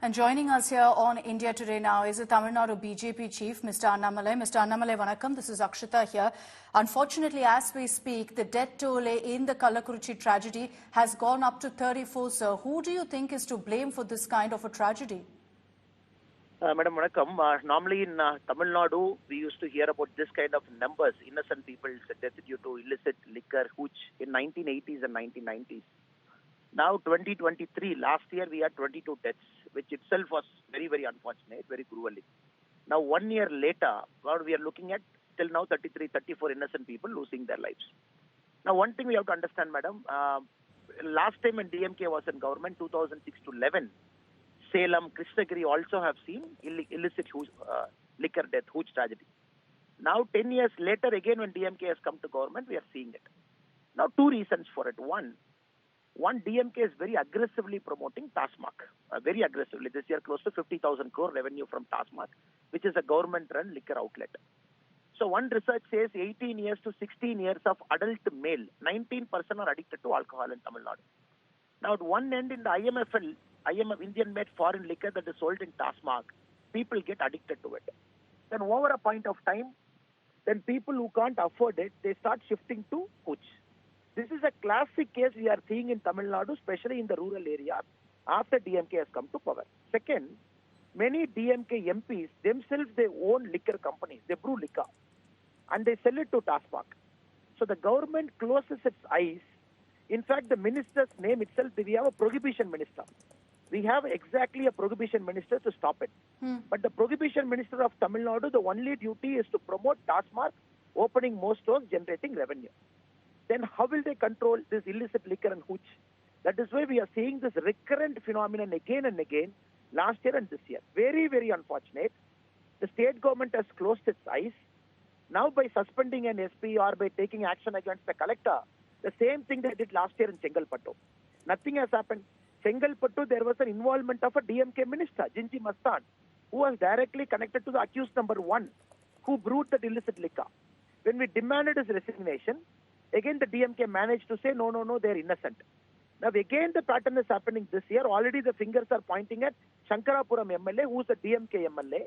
And joining us here on India Today now is the Tamil Nadu BJP chief, Mr. Annamalai. Mr. Annamalai, vanakkam. This is Akshita here. Unfortunately, as we speak, the death toll in the Kallakurichi tragedy has gone up to 34, sir. Who do you think is to blame for this kind of a tragedy? Madam Vanakkam, normally in Tamil Nadu, we used to hear about this kind of numbers, innocent people's death due to illicit liquor, hooch, in 1980s and 1990s. Now, 2023, last year we had 22 deaths, which itself was very, very unfortunate, very cruelly. Now, 1 year later, what we are looking at, till now 33, 34 innocent people losing their lives. Now, one thing we have to understand, madam, last time when DMK was in government, 2006 to 11, Salem, Krishnagiri also have seen illicit liquor death, huge tragedy. Now, 10 years later, again when DMK has come to government, we are seeing it. Now, two reasons for it. One, DMK is very aggressively promoting TASMAC, very aggressively. This year, close to 50,000 crore revenue from TASMAC, which is a government-run liquor outlet. So one research says 18 years to 16 years of adult male, 19% are addicted to alcohol in Tamil Nadu. Now, at one end, in the IMFL, Indian-made foreign liquor that is sold in TASMAC, people get addicted to it. Then over a point of time, then people who can't afford it, they start shifting to Hooch. This is a classic case we are seeing in Tamil Nadu, especially in the rural areas, after DMK has come to power. Second, many DMK MPs themselves, they own liquor companies. They brew liquor and they sell it to TASMAC. So the government closes its eyes. In fact, the minister's name itself, we have a prohibition minister. We have exactly a prohibition minister to stop it. But the prohibition minister of Tamil Nadu, the only duty is to promote TASMAC, opening more stores, generating revenue. Then how will they control this illicit liquor and hooch? That is why we are seeing this recurrent phenomenon again and again, last year and this year. Very, very unfortunate. The state government has closed its eyes. Now by suspending an SP or by taking action against the collector, the same thing they did last year in Chengalpattu. Nothing has happened. Chengalpattu, there was an involvement of a DMK minister, Jinji Mastan, who was directly connected to the accused number 1, who brewed the illicit liquor. When we demanded his resignation, again the DMK managed to say, no, they are innocent. Now again the pattern is happening this year. Already the fingers are pointing at Shankarapuram MLA, who is a DMK MLA.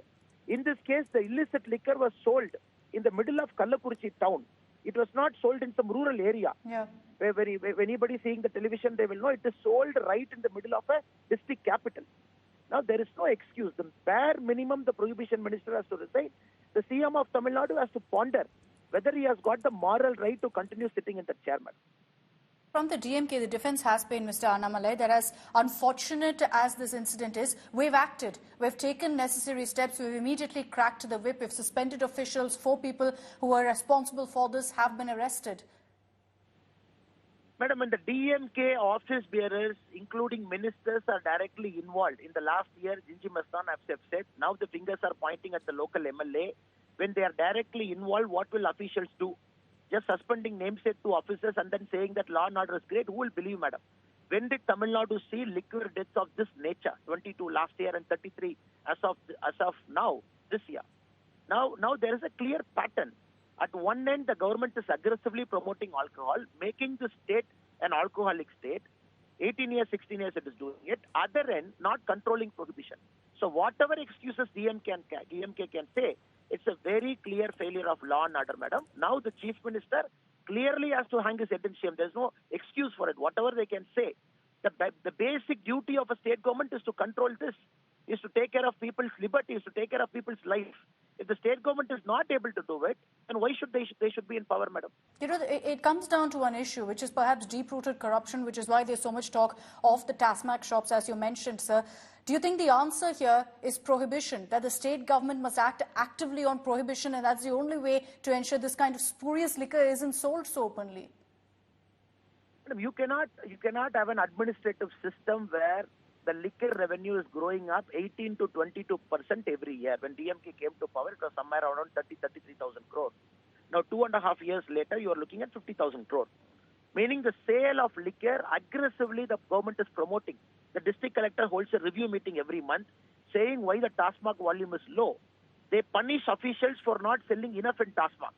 In this case, the illicit liquor was sold in the middle of Kallakurichi town. It was not sold in some rural area. Yeah. Where anybody seeing the television, they will know it is sold right in the middle of a district capital. Now, there is no excuse. The bare minimum, the prohibition minister has to resign. The CM of Tamil Nadu has to ponder whether he has got the moral right to continue sitting in the chairman. From the DMK, the defense has been, Mr. Annamalai, that as unfortunate as this incident is, we've acted. We've taken necessary steps. We've immediately cracked the whip. We've suspended officials. 4 people who were responsible for this have been arrested. Madam, and the DMK office bearers, including ministers, are directly involved. In the last year, Jinji Mastan have said, now the fingers are pointing at the local MLA. When they are directly involved, what will officials do? Just suspending namesake to officers and then saying that law and order is great, who will believe, madam? When did Tamil Nadu see liquor deaths of this nature? 22 last year and 33 as of now, this year. Now there is a clear pattern. At one end, the government is aggressively promoting alcohol, making the state an alcoholic state. 18 years, 16 years it is doing it. Other end, not controlling prohibition. So whatever excuses DMK can say, it's a very clear failure of law and order, madam. Now the chief minister clearly has to hang his head in shame. There's no excuse for it. Whatever they can say, the basic duty of a state government is to control this, is to take care of people's liberty, is to take care of people's life. If the state government is not able to do it, then why should they should be in power, madam? You know, it comes down to one issue, which is perhaps deep-rooted corruption, which is why there's so much talk of the TASMAC shops, as you mentioned, sir. Do you think the answer here is prohibition, that the state government must act actively on prohibition, and that's the only way to ensure this kind of spurious liquor isn't sold so openly? Madam, you cannot have an administrative system where the liquor revenue is growing up 18 to 22% every year. When DMK came to power, it was somewhere around 33,000 crore. Now, 2.5 years later, you are looking at 50,000 crore. Meaning the sale of liquor, aggressively the government is promoting. The district collector holds a review meeting every month saying why the TASMAC volume is low. They punish officials for not selling enough in TASMAC.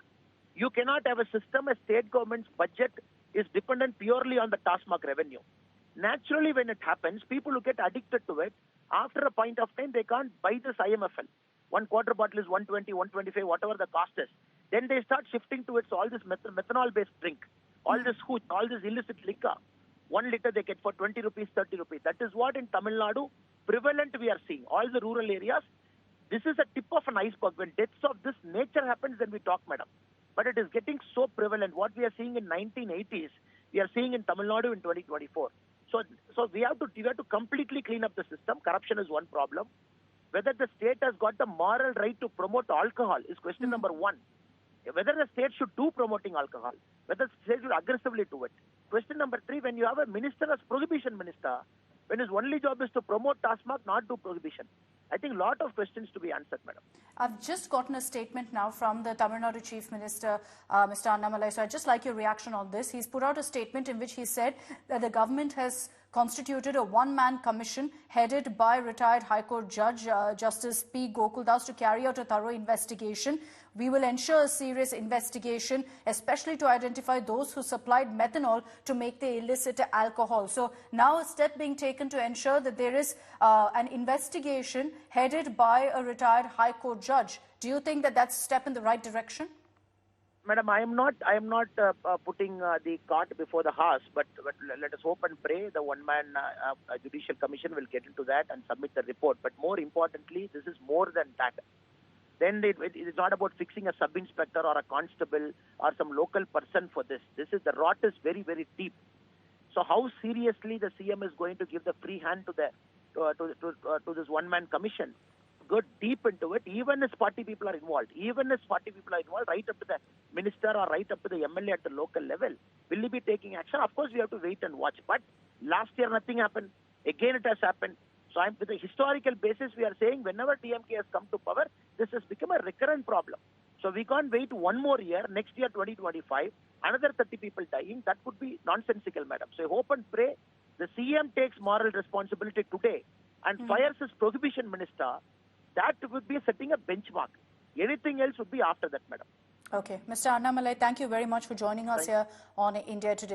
You cannot have a system, a state government's budget is dependent purely on the TASMAC revenue. Naturally, when it happens, people who get addicted to it, after a point of time, they can't buy this IMFL. 1 quarter bottle is 120, 125, whatever the cost is. Then they start shifting towards all this methanol-based drink, all this hooch, all this illicit liquor. 1 liter they get for 20 rupees, 30 rupees. That is what in Tamil Nadu, prevalent we are seeing. All the rural areas, this is a tip of an iceberg. When deaths of this nature happens, then we talk, madam. But it is getting so prevalent. What we are seeing in 1980s, we are seeing in Tamil Nadu in 2024. So we have to completely clean up the system. Corruption is one problem. Whether the state has got the moral right to promote alcohol is question number one. Whether the state should do promoting alcohol, whether the state should aggressively do it. Question number 3, when you have a minister as prohibition minister, when his only job is to promote TASMAC, not do prohibition. I think a lot of questions to be answered, madam. I've just gotten a statement now from the Tamil Nadu Chief Minister, Mr. Annamalai. So I'd just like your reaction on this. He's put out a statement in which he said that the government has constituted a one-man commission headed by retired High Court Judge Justice P. Gokuldas to carry out a thorough investigation. We will ensure a serious investigation, especially to identify those who supplied methanol to make the illicit alcohol. So now a step being taken to ensure that there is an investigation headed by a retired High Court judge. Do you think that that's a step in the right direction? Madam, I am not putting the cart before the horse, but let us hope and pray the one-man judicial commission will get into that and submit the report. But more importantly, this is more than that. Then it is not about fixing a sub-inspector or a constable or some local person for this. The rot is very, very deep. So how seriously the CM is going to give the free hand to this one-man commission? Go deep into it. Even if party people are involved, right up to the minister or right up to the MLA at the local level, will he be taking action? Of course, we have to wait and watch. But last year, nothing happened. Again, it has happened. So with a historical basis, we are saying whenever DMK has come to power, this has become a recurrent problem. So we can't wait one more year, next year 2025, another 30 people dying. That would be nonsensical, madam. So I hope and pray the CM takes moral responsibility today and fires his prohibition minister. That would be setting a benchmark. Anything else would be after that, madam. Okay. Mr. Annamalai, thank you very much for joining us here on India Today.